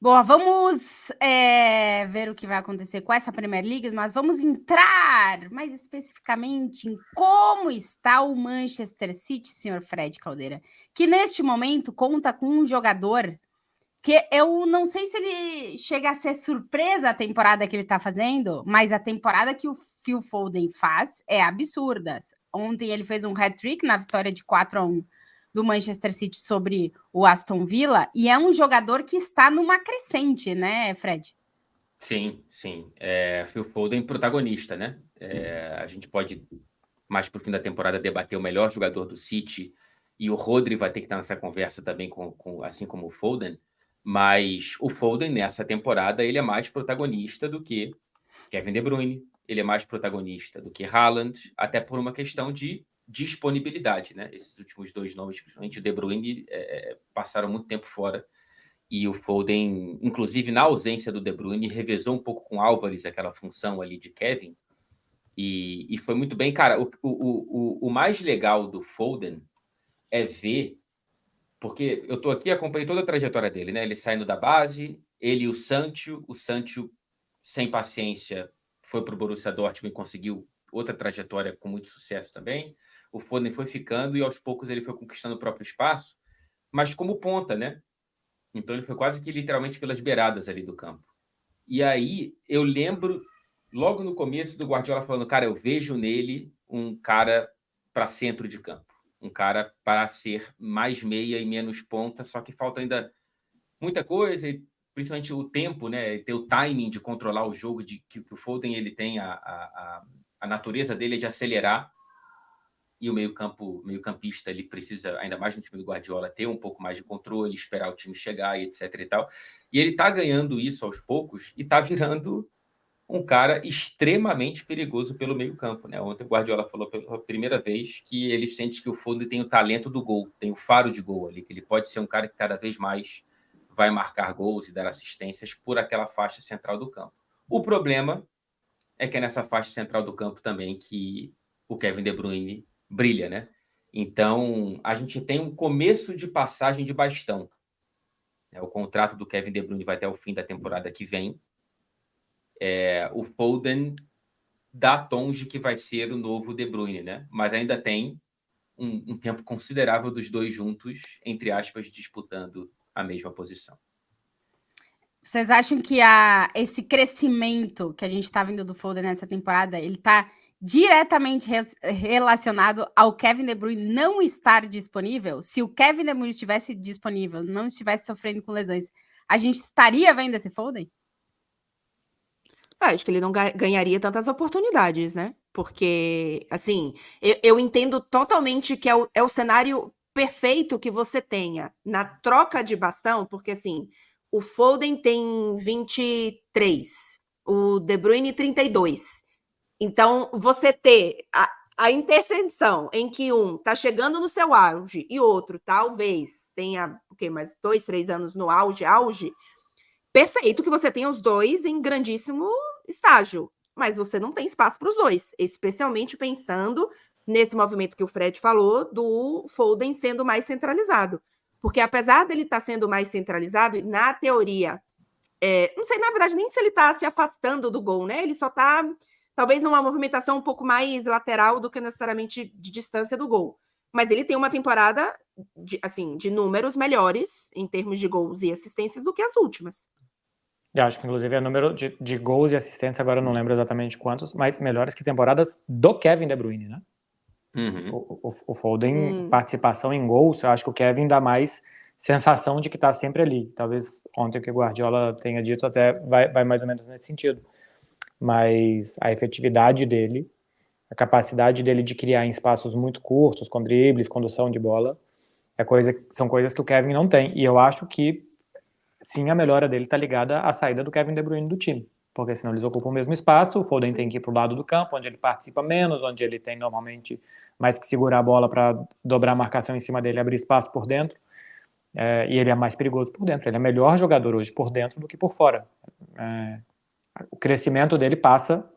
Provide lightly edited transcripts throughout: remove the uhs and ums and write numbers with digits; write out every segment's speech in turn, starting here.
Boa, vamos ver o que vai acontecer com essa Premier League, mas vamos entrar mais especificamente em como está o Manchester City, senhor Fred Caldeira, que neste momento conta com um jogador que eu não sei se ele chega a ser surpresa a temporada que ele está fazendo, mas a temporada que o Phil Foden faz é absurda. Ontem ele fez um hat-trick na vitória de 4-1 do Manchester City sobre o Aston Villa, e é um jogador que está numa crescente, né, Fred? Sim, sim. Phil Foden protagonista, né? A gente pode, mais pro fim da temporada, debater o melhor jogador do City, e o Rodri vai ter que estar nessa conversa também, assim como o Foden, mas o Foden, nessa temporada, ele é mais protagonista do que Kevin De Bruyne, ele é mais protagonista do que Haaland, até por uma questão de disponibilidade, né? Esses últimos dois nomes, principalmente o De Bruyne, passaram muito tempo fora. E o Foden, inclusive na ausência do De Bruyne, revezou um pouco com o Álvares aquela função ali de Kevin. E foi muito bem. Cara, o mais legal do Foden é ver, porque eu tô aqui, acompanhei toda a trajetória dele, né? Ele saindo da base, ele e o Sancho sem paciência, foi para o Borussia Dortmund e conseguiu outra trajetória com muito sucesso também. O Foden foi ficando e aos poucos ele foi conquistando o próprio espaço, mas como ponta, né? Então ele foi quase que literalmente pelas beiradas ali do campo. E aí eu lembro logo no começo do Guardiola falando, cara, eu vejo nele um cara para centro de campo, um cara para ser mais meia e menos ponta, só que falta ainda muita coisa, e principalmente o tempo, né? Ter o timing de controlar o jogo, de que o Foden ele tem a natureza dele é de acelerar, e o meio-campista ele precisa, ainda mais no time do Guardiola, ter um pouco mais de controle, esperar o time chegar e etc e tal. E ele tá ganhando isso aos poucos e tá virando um cara extremamente perigoso pelo meio-campo, né? Ontem o Guardiola falou pela primeira vez que ele sente que o Foden tem o talento do gol, tem o faro de gol ali, que ele pode ser um cara que cada vez mais vai marcar gols e dar assistências por aquela faixa central do campo. O problema é que é nessa faixa central do campo também que o Kevin De Bruyne brilha, né? Então, a gente tem um começo de passagem de bastão. O contrato do Kevin De Bruyne vai até o fim da temporada que vem. O Foden dá tons de que vai ser o novo De Bruyne, né? Mas ainda tem um tempo considerável dos dois juntos, entre aspas, disputando a mesma posição. Vocês acham que esse crescimento que a gente está vendo do Foden nessa temporada, ele está diretamente relacionado ao Kevin De Bruyne não estar disponível? Se o Kevin De Bruyne estivesse disponível, não estivesse sofrendo com lesões, a gente estaria vendo esse Foden? Acho que ele não ganharia tantas oportunidades, né? Porque, assim, eu entendo totalmente que é o cenário perfeito que você tenha na troca de bastão, porque, assim, o Foden tem 23, o De Bruyne 32. Então, você ter a interseção em que um tá chegando no seu auge e outro talvez tenha, o quê, mais 2, 3 anos no auge, perfeito que você tenha os dois em grandíssimo estágio, mas você não tem espaço para os dois, especialmente pensando nesse movimento que o Fred falou do Foden sendo mais centralizado. Porque apesar dele estar sendo mais centralizado, na teoria, não sei, na verdade, nem se ele está se afastando do gol, né? Ele só está, talvez, numa movimentação um pouco mais lateral do que necessariamente de distância do gol. Mas ele tem uma temporada, de números melhores em termos de gols e assistências do que as últimas. Eu acho que, inclusive, é número de gols e assistências, agora eu não lembro exatamente quantos, mas melhores que temporadas do Kevin De Bruyne, né? Uhum. O Foden, participação em gols, eu acho que o Kevin dá mais sensação de que tá sempre ali. Talvez ontem o que o Guardiola tenha dito até vai mais ou menos nesse sentido. Mas a efetividade dele, a capacidade dele de criar em espaços muito curtos, com dribles, condução de bola, são coisas que o Kevin não tem. E eu acho que sim, a melhora dele está ligada à saída do Kevin De Bruyne do time, porque senão eles ocupam o mesmo espaço, o Foden tem que ir para o lado do campo, onde ele participa menos, onde ele tem normalmente mais que segurar a bola para dobrar a marcação em cima dele e abrir espaço por dentro, e ele é mais perigoso por dentro, ele é melhor jogador hoje por dentro do que por fora. O crescimento dele passa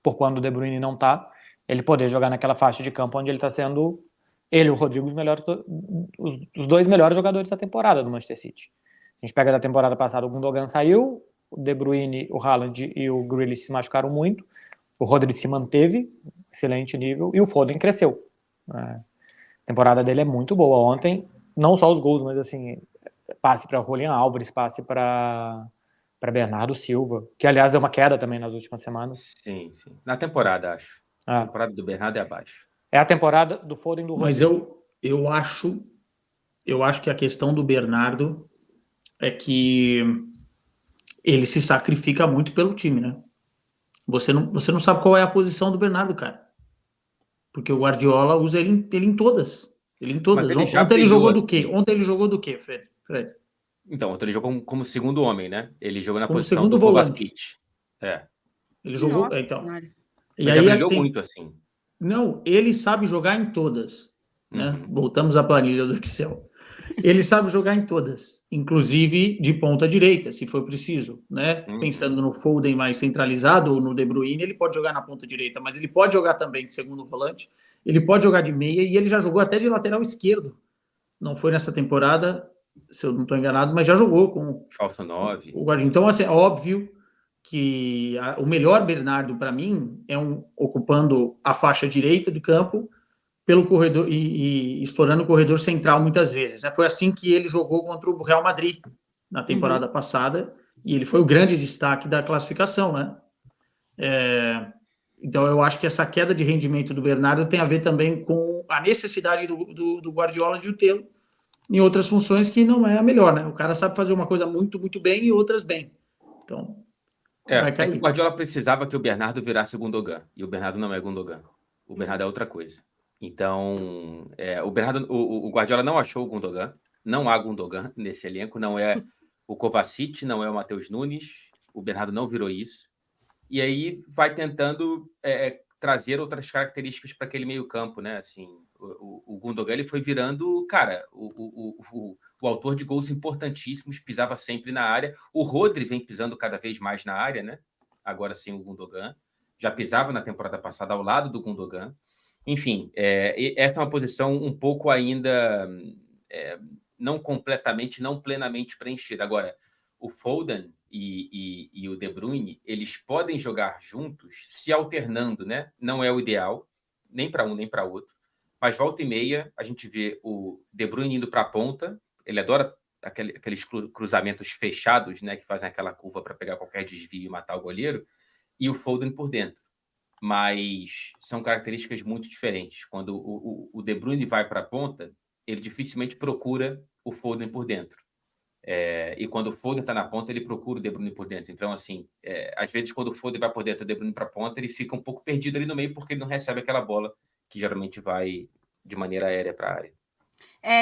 por quando o De Bruyne não está, ele poder jogar naquela faixa de campo onde ele está sendo, ele e o Rodrigo, os dois melhores jogadores da temporada do Manchester City. A gente pega da temporada passada, o Gundogan saiu, o De Bruyne, o Haaland e o Grealish se machucaram muito, o Rodri se manteve, excelente nível, e o Foden cresceu. A temporada dele é muito boa. Ontem, não só os gols, mas assim, passe para Julián Álvares, passe para Bernardo Silva, que aliás deu uma queda também nas últimas semanas. Sim. Na temporada, acho. A temporada do Bernardo é abaixo. É a temporada do Foden do Rodri. Mas eu acho que a questão do Bernardo é que ele se sacrifica muito pelo time, né? Você não sabe qual é a posição do Bernardo, cara. Porque o Guardiola usa ele em todas. Ontem ele jogou do quê? Ontem ele jogou do quê, Fred? Então, ontem ele jogou como segundo homem, né? Ele jogou na Como posição segundo do volante. Kovacic. Ele jogou, Nossa então. Senhora. E Mas aí já brilhou muito assim. Não, ele sabe jogar em todas, né? Uhum. Voltamos à planilha do Excel. Ele sabe jogar em todas, inclusive de ponta direita, se for preciso, né? Uhum. Pensando no Foden mais centralizado ou no De Bruyne, ele pode jogar na ponta direita, mas ele pode jogar também de segundo volante, ele pode jogar de meia e ele já jogou até de lateral esquerdo. Não foi nessa temporada, se eu não estou enganado, mas já jogou com Falso 9. o Guardiola. Então, assim, é óbvio que o melhor Bernardo, para mim, é ocupando a faixa direita do campo pelo corredor e explorando o corredor central muitas vezes. Né? Foi assim que ele jogou contra o Real Madrid na temporada passada e ele foi o grande destaque da classificação, né? Então eu acho que essa queda de rendimento do Bernardo tem a ver também com a necessidade do Guardiola de o tê-lo em outras funções que não é a melhor, né? O cara sabe fazer uma coisa muito, muito bem e outras bem. Então vai É que cair. o Guardiola precisava que o Bernardo virasse o Gundogan. E o Bernardo não é Gundogan. O Bernardo é outra coisa. Então, o Guardiola não achou o Gundogan. Não há Gundogan nesse elenco. Não é o Kovacic, não é o Matheus Nunes. O Bernardo não virou isso. E aí vai tentando trazer outras características para aquele meio campo, né? Assim, o Gundogan ele foi virando, cara, o autor de gols importantíssimos, pisava sempre na área. O Rodri vem pisando cada vez mais na área, né? Agora sim o Gundogan. Já pisava na temporada passada ao lado do Gundogan. Enfim, essa é uma posição um pouco ainda não completamente, não plenamente preenchida. Agora, o Foden e o De Bruyne, eles podem jogar juntos, se alternando, né? Não é o ideal, nem para um nem para outro. Mas volta e meia, a gente vê o De Bruyne indo para a ponta. Ele adora aqueles cruzamentos fechados, né? Que fazem aquela curva para pegar qualquer desvio e matar o goleiro. E o Foden por dentro. Mas são características muito diferentes. Quando o De Bruyne vai para a ponta, ele dificilmente procura o Foden por dentro. E quando o Foden está na ponta, ele procura o De Bruyne por dentro. Então, assim, às vezes, quando o Foden vai por dentro, o De Bruyne para a ponta, ele fica um pouco perdido ali no meio, porque ele não recebe aquela bola que geralmente vai de maneira aérea para a área.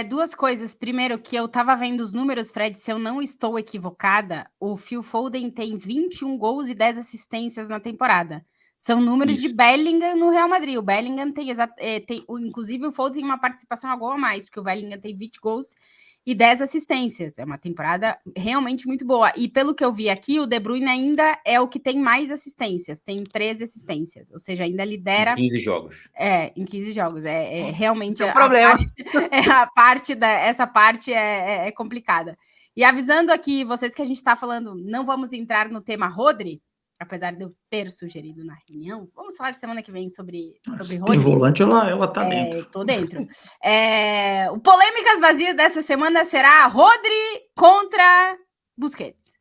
Duas coisas. Primeiro, que eu tava vendo os números, Fred, se eu não estou equivocada, o Phil Foden tem 21 gols e 10 assistências na temporada. São números de Bellingham no Real Madrid. O Bellingham tem inclusive o Foden tem uma participação a gol a mais, porque o Bellingham tem 20 gols e 10 assistências. É uma temporada realmente muito boa. E pelo que eu vi aqui, o De Bruyne ainda é o que tem mais assistências. Tem 13 assistências. Ou seja, ainda lidera... Em 15 jogos. Em 15 jogos. Realmente... problema. Essa parte é complicada. E avisando aqui vocês que a gente está falando, não vamos entrar no tema Rodri, apesar de eu ter sugerido na reunião. Vamos falar semana que vem sobre Rodri. Tem volante, ela tá dentro. Tô dentro. O Polêmicas Vazias dessa semana será Rodri contra Busquets.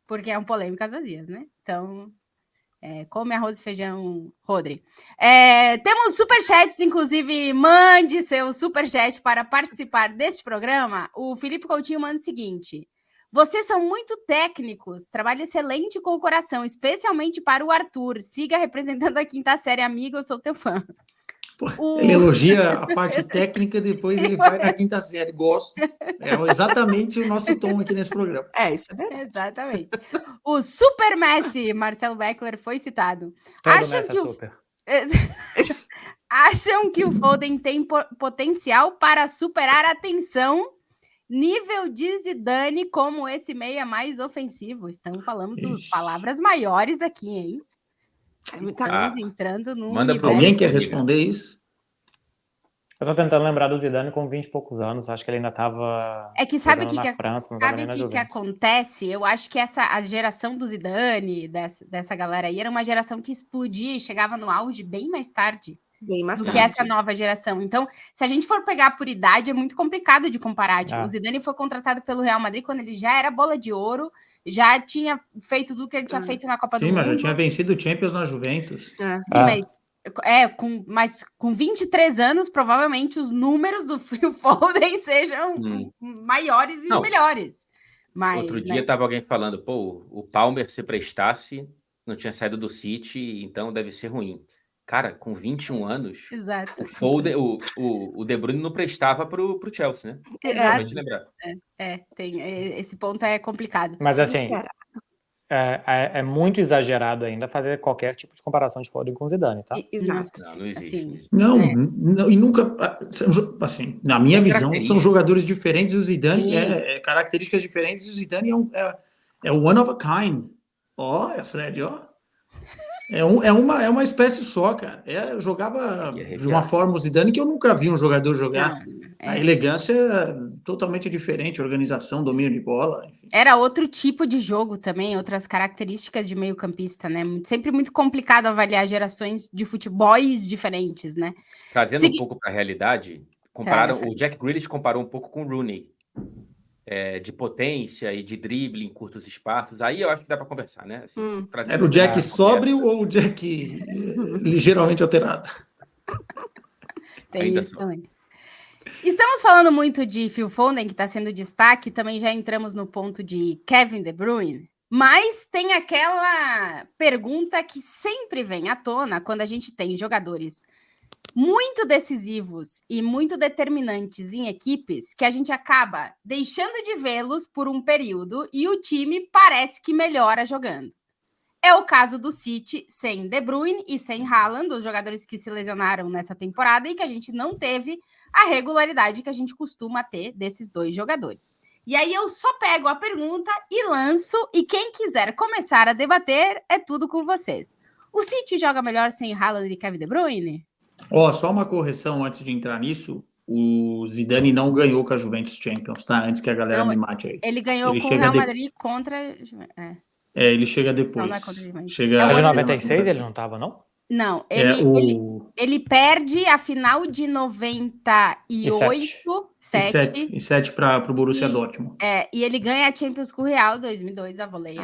Porque é um Polêmicas Vazias, né? Então, come arroz e feijão, Rodri. Temos superchats, inclusive, mande seu superchat para participar deste programa. O Felipe Coutinho manda o seguinte: vocês são muito técnicos, trabalho excelente com o coração, especialmente para o Arthur. Siga representando a quinta série, amigo, eu sou teu fã. Ele elogia a parte técnica, depois ele vai na quinta série. Gosto. É exatamente o nosso tom aqui nesse programa. Isso é verdade. Exatamente. O Super Messi, Marcelo Beckler, foi citado. Acham que o Foden tem potencial para superar a tensão nível de Zidane como esse meia mais ofensivo? Estamos falando de palavras maiores aqui, hein? Estamos entrando no Alguém quer responder isso? Eu tô tentando lembrar do Zidane com 20 e poucos anos. Acho que ele ainda estava É que sabe o jogando que, na França, não sabe estava nem o na que Juventus. acontece? Eu acho que a geração do Zidane, dessa galera aí, era uma geração que explodia e chegava no auge bem mais tarde Bem mais do que tarde. essa nova geração. Então, se a gente for pegar por idade, é muito complicado de comparar. Tipo, Ah. o Zidane foi contratado pelo Real Madrid quando ele já era bola de ouro, já tinha feito tudo que ele tinha feito na Copa do Sim, mas já Mundo. tinha vencido o Champions na Juventus. É. Sim, mas com 23 anos, provavelmente os números do Phil Foden sejam maiores e Não. melhores. Mas, Outro dia né? estava alguém falando, pô, o Palmer se prestasse, não tinha saído do City, então deve ser ruim. Cara, com 21 anos, Exato. o Foden, o De Bruyne não prestava pro Chelsea, né? Exato. Pra gente lembrar. Esse ponto é complicado. Mas assim, Desesperado. é muito exagerado ainda fazer qualquer tipo de comparação de Foden com o Zidane, tá? Exato. Não existe. Assim, Não, e nunca, assim, na minha São visão, são características. jogadores diferentes e o Zidane Sim. é características diferentes e o Zidane é one of a kind. Ó, Fred, ó. É uma espécie só, cara. Eu jogava Aqui é de uma arrepiado. forma o Zidane que eu nunca vi um jogador jogar. Não, A elegância é totalmente diferente, organização, domínio de bola, enfim. era outro tipo de jogo também, outras características de meio-campista, né? Sempre muito complicado avaliar gerações de futebols diferentes, né? Trazendo um pouco para a realidade, o Jack Grealish comparou um pouco com o Rooney. De potência e de drible em curtos espaços. Aí eu acho que dá para conversar, né? Assim, Era o Jack sóbrio ou o Jack ligeiramente alterado? Tem Ainda isso só. também. Estamos falando muito de Phil Foden, que está sendo destaque, também já entramos no ponto de Kevin De Bruyne, mas tem aquela pergunta que sempre vem à tona quando a gente tem jogadores muito decisivos e muito determinantes em equipes, que a gente acaba deixando de vê-los por um período e o time parece que melhora jogando. É o caso do City sem De Bruyne e sem Haaland, os jogadores que se lesionaram nessa temporada e que a gente não teve a regularidade que a gente costuma ter desses dois jogadores. E aí eu só pego a pergunta e lanço, e quem quiser começar a debater, é tudo com vocês. O City joga melhor sem Haaland e Kevin De Bruyne? Só uma correção antes de entrar nisso. O Zidane não ganhou com a Juventus Champions, tá? Antes que a galera me mate aí. Ele ganhou Ele com o chega Real de- Madrid contra... ele chega Não, depois. não é contra a Juventus. Chega, Mas de o chega 96 na ele não tava, não? Não, ele perde a final de 98, 7. e 7 para o Borussia E- Dortmund. E ele ganha a Champions com o Real 2002, a voleia.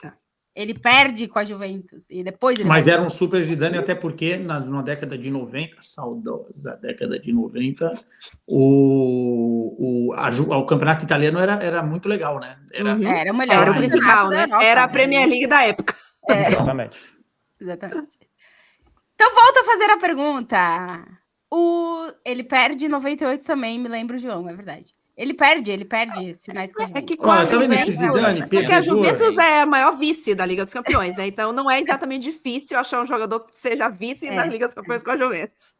Tá. Ele perde com a Juventus e depois ele Mas vai... era um super Zidane, até porque na década de 90, saudosa década de 90, o campeonato italiano era muito legal, né? Era o melhor Era o campeonato principal, da né? Europa, Era a né? Premier League da época. Exatamente. Exatamente. Então, volto a fazer a pergunta. Ele perde em 98 também, me lembro, João, é verdade. Ele perde as finais com a É Juventus. que com a tá vendo esse Juventus, Zidane, porque a perdedor? Juventus é a maior vice da Liga dos Campeões, né? Então não é exatamente difícil achar um jogador que seja vice na Liga dos Campeões com a Juventus.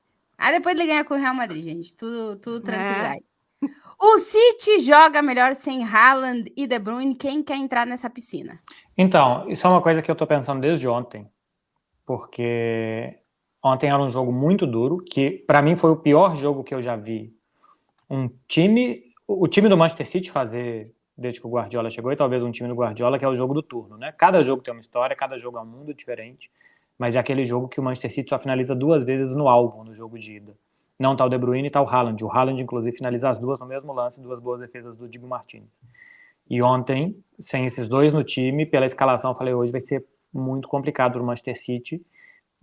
Depois ele ganha com o Real Madrid, gente. Tudo tranquilidade. O City joga melhor sem Haaland e De Bruyne. Quem quer entrar nessa piscina? Então, isso é uma coisa que eu tô pensando desde ontem, porque ontem era um jogo muito duro, que para mim foi o pior jogo que eu já vi o time do Manchester City fazer desde que o Guardiola chegou, e talvez um time do Guardiola, que é o jogo do turno, né? Cada jogo tem uma história, cada jogo é um mundo diferente, mas é aquele jogo que o Manchester City só finaliza 2 vezes no alvo, no jogo de ida. Não tá o De Bruyne e tá o Haaland. O Haaland, inclusive, finaliza as 2 no mesmo lance, 2 boas defesas do Dibu Martínez. E ontem, sem esses 2 no time, pela escalação, eu falei, hoje vai ser muito complicado pro Manchester City,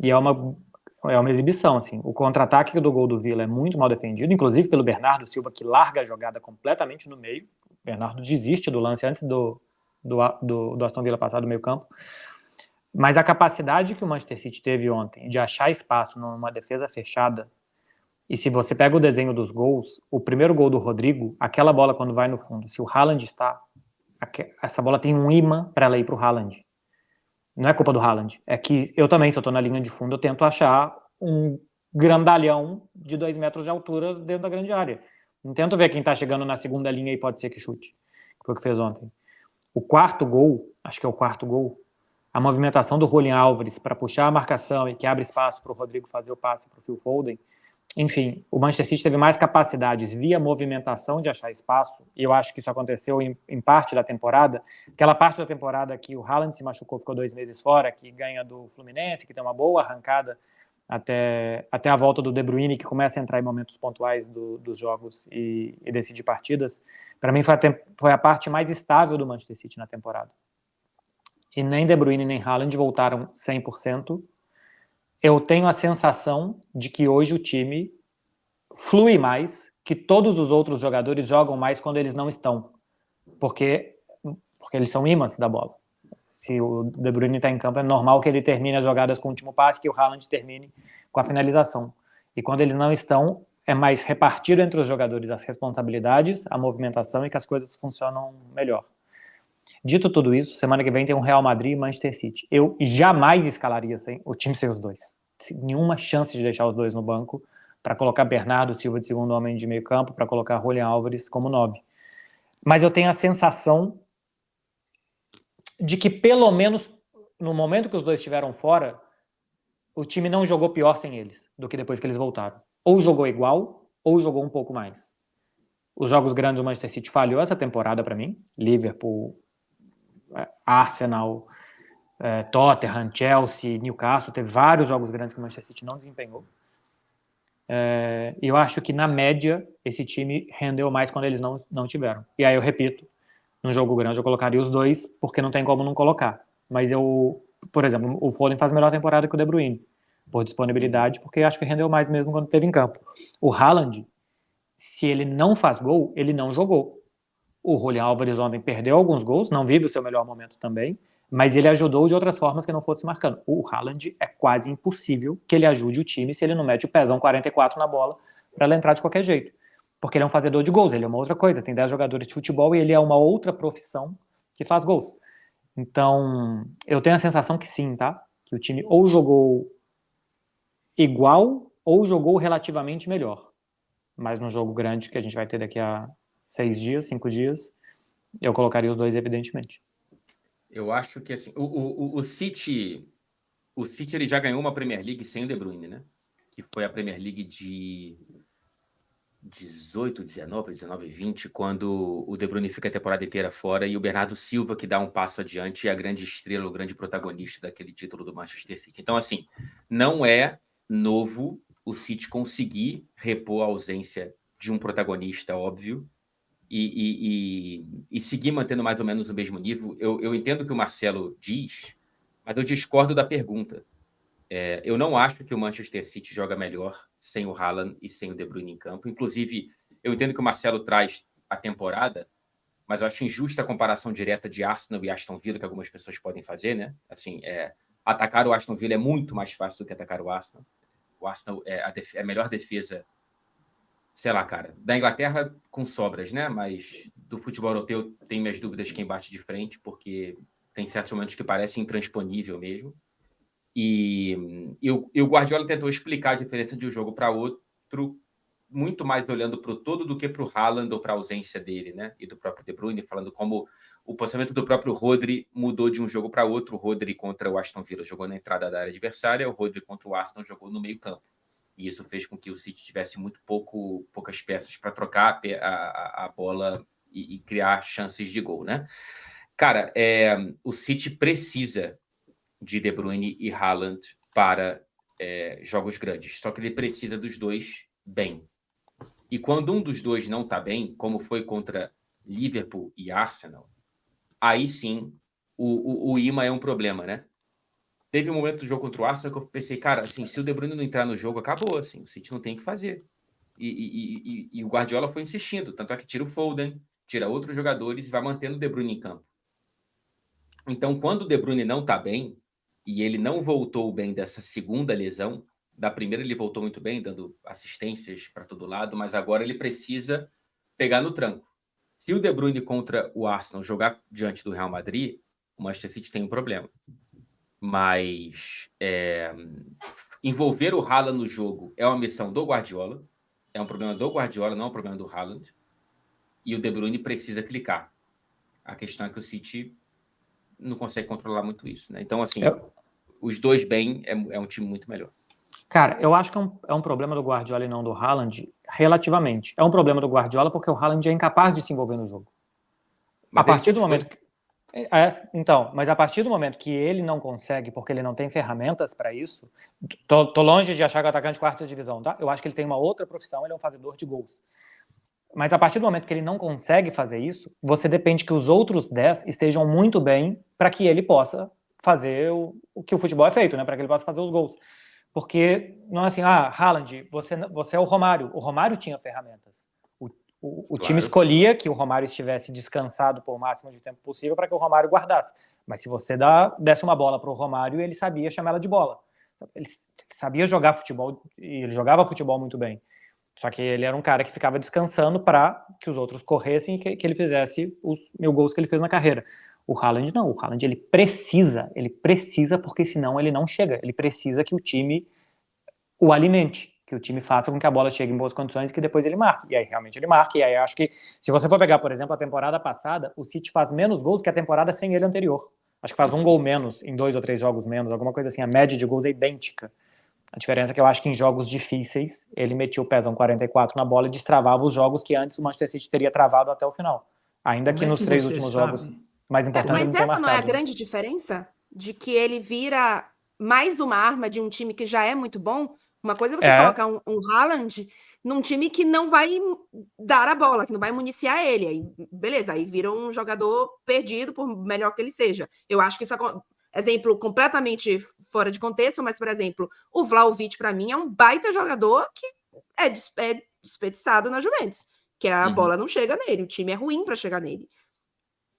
e é uma exibição, assim. O contra-ataque do gol do Villa é muito mal defendido, inclusive pelo Bernardo Silva, que larga a jogada completamente no meio. O Bernardo desiste do lance antes do Aston Villa passar do meio campo. Mas a capacidade que o Manchester City teve ontem de achar espaço numa defesa fechada, e se você pega o desenho dos gols, o primeiro gol do Rodrigo, aquela bola quando vai no fundo, se o Haaland está, essa bola tem um imã para ela ir para o Haaland. Não é culpa do Haaland. É que eu também, se eu tô na linha de fundo, eu tento achar um grandalhão de 2 metros de altura dentro da grande área. Não tento ver quem tá chegando na segunda linha e pode ser que chute. Que foi o que fez ontem. O quarto gol, acho que é o quarto gol, a movimentação do Julián Álvares para puxar a marcação e que abre espaço para o Rodrigo fazer o passe para o Phil Foden, enfim, o Manchester City teve mais capacidades via movimentação de achar espaço, e eu acho que isso aconteceu em parte da temporada, aquela parte da temporada que o Haaland se machucou, ficou 2 meses fora, que ganha do Fluminense, que tem uma boa arrancada até a volta do De Bruyne, que começa a entrar em momentos pontuais dos jogos e decidir partidas. Para mim foi a parte mais estável do Manchester City na temporada. E nem De Bruyne nem Haaland voltaram 100%. Eu tenho a sensação de que hoje o time flui mais, que todos os outros jogadores jogam mais quando eles não estão, porque eles são ímãs da bola. Se o De Bruyne está em campo, é normal que ele termine as jogadas com o último passe, que o Haaland termine com a finalização. E quando eles não estão, é mais repartido entre os jogadores as responsabilidades, a movimentação, e que as coisas funcionam melhor. Dito tudo isso, semana que vem tem um Real Madrid e Manchester City. Eu jamais escalaria o time sem os dois. Nenhuma chance de deixar os dois no banco para colocar Bernardo Silva de segundo homem de meio campo, para colocar Julián Álvares como 9. Mas eu tenho a sensação de que pelo menos no momento que os dois estiveram fora, o time não jogou pior sem eles do que depois que eles voltaram. Ou jogou igual, ou jogou um pouco mais. Os jogos grandes do Manchester City falhou essa temporada para mim. Liverpool, Arsenal, Tottenham, Chelsea, Newcastle, teve vários jogos grandes que o Manchester City não desempenhou. Eu acho que na média esse time rendeu mais quando eles não tiveram. E aí eu repito, num jogo grande eu colocaria os dois, porque não tem como não colocar. Mas por exemplo, o Foden faz melhor temporada que o De Bruyne, por disponibilidade, porque acho que rendeu mais mesmo quando esteve em campo. O Haaland, se ele não faz gol, ele não jogou. O Julián Álvares ontem perdeu alguns gols, não vive o seu melhor momento também, mas ele ajudou de outras formas que não fosse marcando. O Haaland é quase impossível que ele ajude o time se ele não mete o pezão 44 na bola para ela entrar de qualquer jeito. Porque ele é um fazedor de gols, ele é uma outra coisa. Tem 10 jogadores de futebol e ele é uma outra profissão que faz gols. Então, eu tenho a sensação que sim, tá? Que o time ou jogou igual ou jogou relativamente melhor. Mas num jogo grande que a gente vai ter daqui a 6 dias, 5 dias, eu colocaria os dois, evidentemente. Eu acho que assim, o City ele já ganhou uma Premier League sem o De Bruyne, né? Que foi a Premier League de 18, 19, 20, quando o De Bruyne fica a temporada inteira fora e o Bernardo Silva, que dá um passo adiante, é a grande estrela, o grande protagonista daquele título do Manchester City. Então, assim, não é novo o City conseguir repor a ausência de um protagonista, óbvio, e seguir mantendo mais ou menos o mesmo nível. Eu entendo o que o Marcelo diz, mas eu discordo da pergunta. Eu não acho que o Manchester City joga melhor sem o Haaland e sem o De Bruyne em campo. Inclusive, eu entendo que o Marcelo traz a temporada, mas eu acho injusta a comparação direta de Arsenal e Aston Villa, que algumas pessoas podem fazer, né? Assim, atacar o Aston Villa é muito mais fácil do que atacar o Arsenal. O Arsenal é a melhor defesa, sei lá, cara, da Inglaterra com sobras, né? Mas do futebol europeu tem minhas dúvidas quem bate de frente, porque tem certos momentos que parece intransponível mesmo. E o Guardiola tentou explicar a diferença de um jogo para outro, muito mais olhando para o todo do que para o Haaland ou para a ausência dele, né? E do próprio De Bruyne, falando como o posicionamento do próprio Rodri mudou de um jogo para outro. O Rodri contra o Aston Villa jogou na entrada da área adversária, o Rodri contra o Arsenal jogou no meio campo. E isso fez com que o City tivesse muito poucas peças para trocar a bola e criar chances de gol, né? Cara, o City precisa de De Bruyne e Haaland para jogos grandes. Só que ele precisa dos dois bem. E quando um dos dois não está bem, como foi contra Liverpool e Arsenal, aí sim o imã é um problema, né? Teve um momento do jogo contra o Arsenal que eu pensei, cara, assim, se o De Bruyne não entrar no jogo, acabou, assim, o City não tem o que fazer. E o Guardiola foi insistindo, tanto é que tira o Foden, tira outros jogadores e vai mantendo o De Bruyne em campo. Então, quando o De Bruyne não está bem, e ele não voltou bem dessa segunda lesão, da primeira ele voltou muito bem, dando assistências para todo lado, mas agora ele precisa pegar no tranco. Se o De Bruyne contra o Arsenal jogar diante do Real Madrid, o Manchester City tem um problema. Mas envolver o Haaland no jogo é uma missão do Guardiola, é um problema do Guardiola, não é um problema do Haaland, e o De Bruyne precisa clicar. A questão é que o City não consegue controlar muito isso, né? Então, assim, os dois bem é um time muito melhor. Cara, eu acho que é um problema do Guardiola e não do Haaland, relativamente. É um problema do Guardiola porque o Haaland é incapaz de se envolver no jogo. Mas A partir ele do sempre momento foi. Então, mas a partir do momento que ele não consegue, porque ele não tem ferramentas para isso, tô longe de achar que o atacante de quarta divisão, tá? Eu acho que ele tem uma outra profissão, ele é um fazedor de gols. Mas a partir do momento que ele não consegue fazer isso, você depende que os outros 10 estejam muito bem para que ele possa fazer o que o futebol é feito, né? Para que ele possa fazer os gols. Porque não é assim, Haaland, você é o Romário tinha ferramentas. O time Claro. escolhia que o Romário estivesse descansado por o máximo de tempo possível para que o Romário guardasse. Mas se você desse uma bola para o Romário, ele sabia chamar ela de bola. Ele sabia jogar futebol e ele jogava futebol muito bem. Só que ele era um cara que ficava descansando para que os outros corressem e que ele fizesse os 1000 gols que ele fez na carreira. O Haaland não. O Haaland ele precisa porque senão ele não chega. Ele precisa que o time o alimente, que o time faça com que a bola chegue em boas condições e que depois ele marque. E aí realmente ele marca. E aí acho que, se você for pegar, por exemplo, a temporada passada, o City faz menos gols que a temporada sem ele anterior. Acho que faz um gol menos em 2 ou 3 jogos menos, alguma coisa assim. A média de gols é idêntica. A diferença é que eu acho que em jogos difíceis, ele metia o pezão 44 na bola e destravava os jogos que antes o Manchester City teria travado até o final. Ainda Como que é nos que 3 você últimos sabe? jogos mais importantes ele Mas não tenha essa não é a marcado. grande diferença? De que ele vira mais uma arma de um time que já é muito bom? Uma coisa é você colocar um Haaland num time que não vai dar a bola, que não vai municiar ele. Aí, beleza, aí vira um jogador perdido, por melhor que ele seja. Eu acho que isso exemplo completamente fora de contexto, mas, por exemplo, o Vlahovic, para mim, é um baita jogador que é desperdiçado na Juventus, que a bola não chega nele, o time é ruim para chegar nele.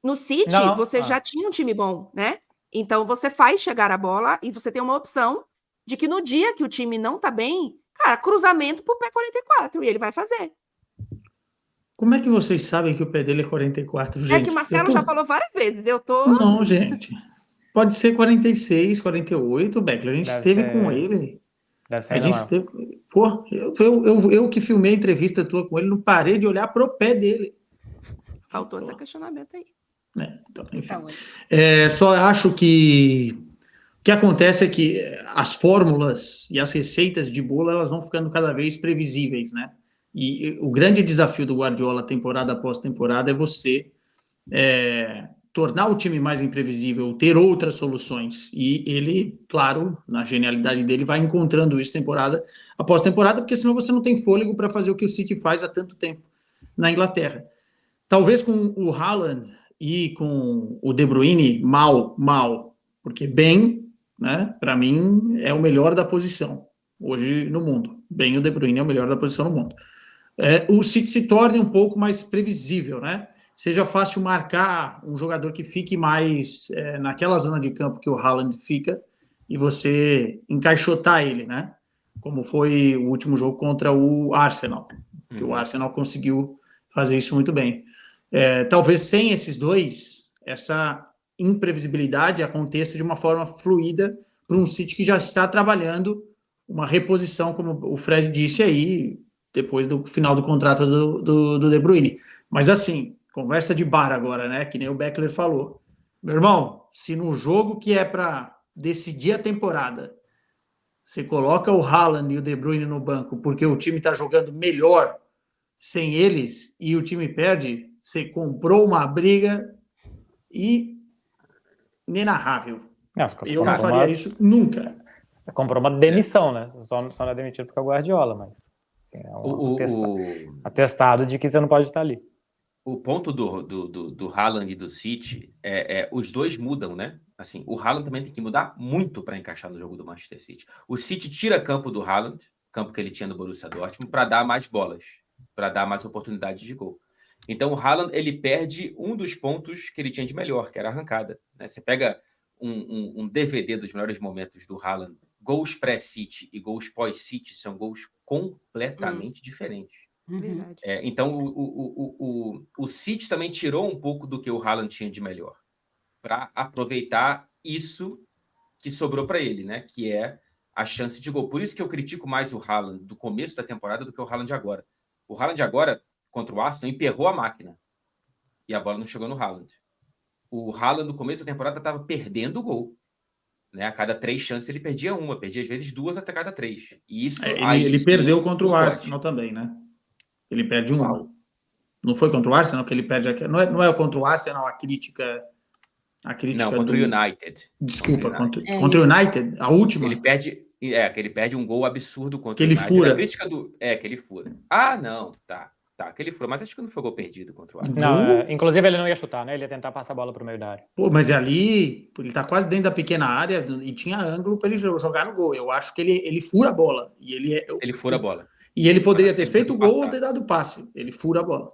No City, você já tinha um time bom, né? Então você faz chegar a bola e você tem uma opção de que no dia que o time não tá bem, cara, cruzamento pro pé 44 e ele vai fazer. Como é que vocês sabem que o pé dele é 44, gente? É que o Marcelo já falou várias vezes, eu tô... Não, gente. Pode ser 46, 48, Beckler. A gente Deve esteve ser- com ele. Deve ser A ainda gente maior. esteve... Pô, eu que filmei a entrevista tua com ele, não parei de olhar pro pé dele. Faltou esse questionamento aí. Então, enfim. Tá bom. Só acho que o que acontece é que as fórmulas e as receitas de bolo elas vão ficando cada vez previsíveis, né? E o grande desafio do Guardiola, temporada após temporada, é você tornar o time mais imprevisível, ter outras soluções. E ele, claro, na genialidade dele, vai encontrando isso temporada após temporada, porque senão você não tem fôlego para fazer o que o City faz há tanto tempo na Inglaterra. Talvez com o Haaland e com o De Bruyne, mal, porque bem, né, para mim, é o melhor da posição hoje no mundo. Bem, o De Bruyne é o melhor da posição no mundo. O City se torne um pouco mais previsível, né? Seja fácil marcar um jogador que fique mais naquela zona de campo que o Haaland fica e você encaixotar ele, né? Como foi o último jogo contra o Arsenal, que o Arsenal conseguiu fazer isso muito bem. Talvez sem esses dois, essa imprevisibilidade aconteça de uma forma fluida para um City que já está trabalhando uma reposição, como o Fred disse aí, depois do final do contrato do De Bruyne. Mas assim, conversa de bar agora, né? Que nem o Beckler falou. Meu irmão, se no jogo que é para decidir a temporada, você coloca o Haaland e o De Bruyne no banco porque o time está jogando melhor sem eles e o time perde, você comprou uma briga inenarrável. Eu não faria isso nunca. Você comprou uma demissão, né? Só não é demitido porque é o Guardiola, mas assim, é atestado de que você não pode estar ali. O ponto do Haaland e do City os dois mudam, né? Assim, o Haaland também tem que mudar muito para encaixar no jogo do Manchester City. O City tira campo do Haaland, campo que ele tinha no Borussia Dortmund, para dar mais bolas, para dar mais oportunidades de gol. Então o Haaland ele perde um dos pontos que ele tinha de melhor, que era a arrancada, né? Você pega um DVD dos melhores momentos do Haaland, gols pré-City e gols pós-City são gols completamente diferentes. Verdade. Então o City também tirou um pouco do que o Haaland tinha de melhor para aproveitar isso que sobrou para ele, né? Que é a chance de gol. Por isso que eu critico mais o Haaland do começo da temporada do que o Haaland agora. O Haaland agora, contra o Arsenal, emperrou a máquina e a bola não chegou no Haaland. O Haaland no começo da temporada estava perdendo o gol. né? A cada 3 chances ele perdia uma, perdia às vezes 2 até cada 3. E isso, Ele perdeu contra o não pode. Arsenal também, né? Ele perde uma. Qual? Não foi contra o Arsenal que ele perde aqui. Não é contra o Arsenal a crítica. Não, contra o United. Desculpa, Contra contra o United, a última. Ele perde, que ele perde um gol absurdo contra Que ele o United. fura. A crítica que ele fura. Ah, não, tá, que ele fura, mas acho que não foi gol perdido contra o Arsenal. Não, inclusive ele não ia chutar, né? Ele ia tentar passar a bola pro meio da área. Pô, mas ali, ele tá quase dentro da pequena área e tinha ângulo para ele jogar no gol. Eu acho que ele fura a bola. E Ele fura a bola. E ele poderia ter Ele feito o tem que gol ou passar. ter dado o passe. Ele fura a bola.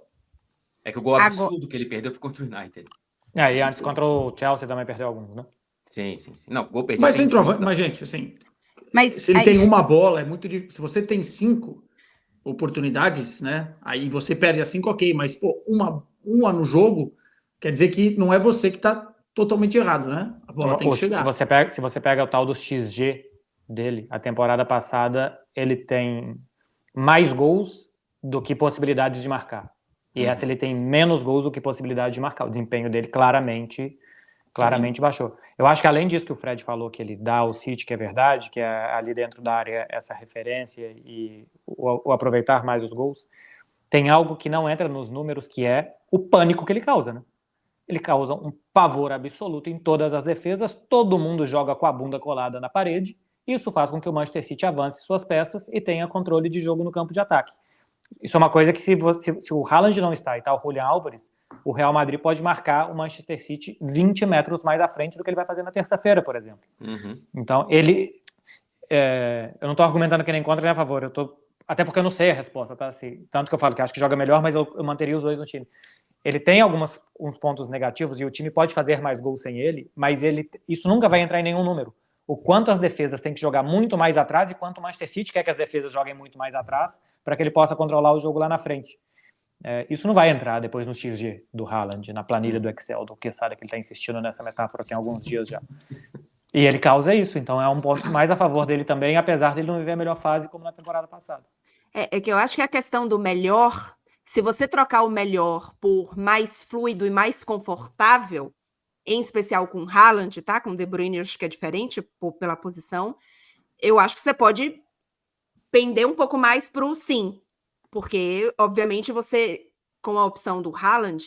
É que o gol absurdo que ele perdeu foi contra o United. E antes contra o Chelsea também perdeu alguns, né? Sim. Não, gol perdido. Mas centroavante, mas gente, assim, Mas se ele aí- tem uma bola, é muito difícil. Se você tem 5 oportunidades, né? Aí você perde as 5, ok, mas pô, uma no jogo quer dizer que não é você que tá totalmente errado, né? A bola tem que chegar. Se você pega o tal do XG dele, a temporada passada, ele tem mais gols do que possibilidades de marcar. E essa ele tem menos gols do que possibilidade de marcar. O desempenho dele claramente baixou. Eu acho que além disso que o Fred falou, que ele dá ao City, que é verdade, que é ali dentro da área essa referência e o aproveitar mais os gols, tem algo que não entra nos números, que é o pânico que ele causa, né? Ele causa um pavor absoluto em todas as defesas, todo mundo joga com a bunda colada na parede, isso faz com que o Manchester City avance suas peças e tenha controle de jogo no campo de ataque. Isso é uma coisa que se o Haaland não está e está o Julián Álvares, o Real Madrid pode marcar o Manchester City 20 metros mais à frente do que ele vai fazer na terça-feira, por exemplo. Então, eu não estou argumentando que nem contra nem a favor, até porque eu não sei a resposta, tá? Assim, tanto que eu falo que acho que joga melhor, mas eu manteria os dois no time. Ele tem uns pontos negativos e o time pode fazer mais gols sem ele, mas isso nunca vai entrar em nenhum número. O quanto as defesas têm que jogar muito mais atrás e quanto o Manchester City quer que as defesas joguem muito mais atrás para que ele possa controlar o jogo lá na frente. Isso não vai entrar depois no XG do Haaland, na planilha do Excel, do Quesada, que ele está insistindo nessa metáfora tem alguns dias já. E ele causa isso, então é um ponto mais a favor dele também, apesar dele não viver a melhor fase como na temporada passada. É que eu acho que a questão do melhor, se você trocar o melhor por mais fluido e mais confortável, em especial com Haaland, tá? Com De Bruyne, eu acho que é diferente pela posição. Eu acho que você pode pender um pouco mais para o sim. Porque, obviamente, você, com a opção do Haaland,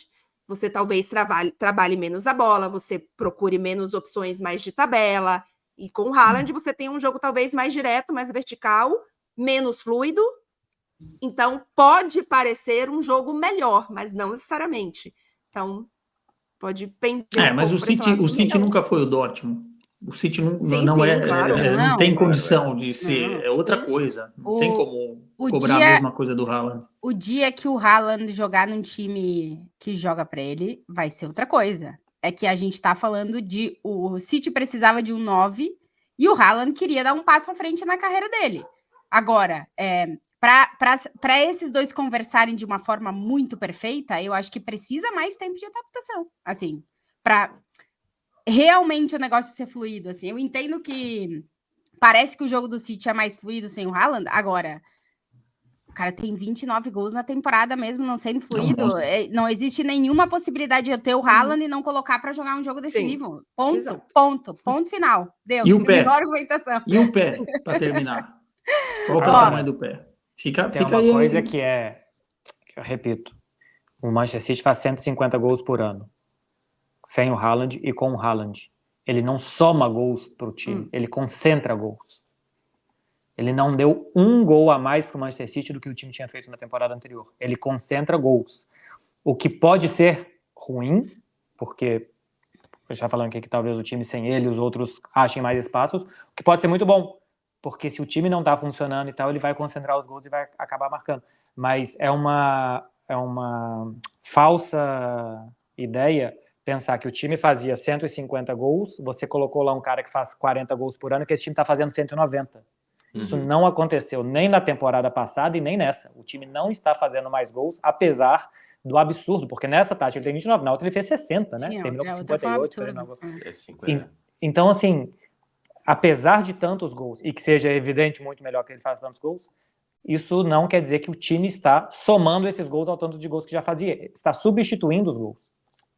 você talvez trabalhe menos a bola, você procure menos opções mais de tabela. E com o Haaland, você tem um jogo talvez mais direto, mais vertical, menos fluido. Então, pode parecer um jogo melhor, mas não necessariamente. Então, pode pender mas o City nunca foi o Dortmund. O City não tem condição de ser. É outra coisa. Não tem como cobrar a mesma coisa do Haaland. O dia que o Haaland jogar num time que joga para ele, vai ser outra coisa. É que a gente tá falando de... O City precisava de um 9 e o Haaland queria dar um passo à frente na carreira dele. Agora, para esses dois conversarem de uma forma muito perfeita, eu acho que precisa mais tempo de adaptação. Assim, para realmente o negócio ser fluido. Assim, eu entendo que parece que o jogo do City é mais fluido sem o Haaland. Agora, o cara tem 29 gols na temporada mesmo, não sendo fluido. Não existe nenhuma possibilidade de eu ter o Haaland e não colocar para jogar um jogo decisivo. Sim, ponto final. Deu. E o pé? Argumentação. E o pé, para terminar? Qual que é o tamanho do pé? Tem uma coisa que eu repito, o Manchester City faz 150 gols por ano, sem o Haaland e com o Haaland. Ele não soma gols para o time, ele concentra gols. Ele não deu um gol a mais para o Manchester City do que o time tinha feito na temporada anterior. Ele concentra gols. O que pode ser ruim, porque a gente está falando aqui que talvez o time sem ele, os outros achem mais espaços, o que pode ser muito bom, porque se o time não está funcionando e tal, ele vai concentrar os gols e vai acabar marcando. Mas é uma falsa ideia pensar que o time fazia 150 gols, você colocou lá um cara que faz 40 gols por ano, que esse time está fazendo 190. Isso não aconteceu nem na temporada passada e nem nessa. O time não está fazendo mais gols, apesar do absurdo, porque nessa tática ele tem 29, na outra ele fez 60, né? Terminou com 58. Então, assim, apesar de tantos gols, e que seja evidente muito melhor que ele faça tantos gols, isso não quer dizer que o time está somando esses gols ao tanto de gols que já fazia. Está substituindo os gols.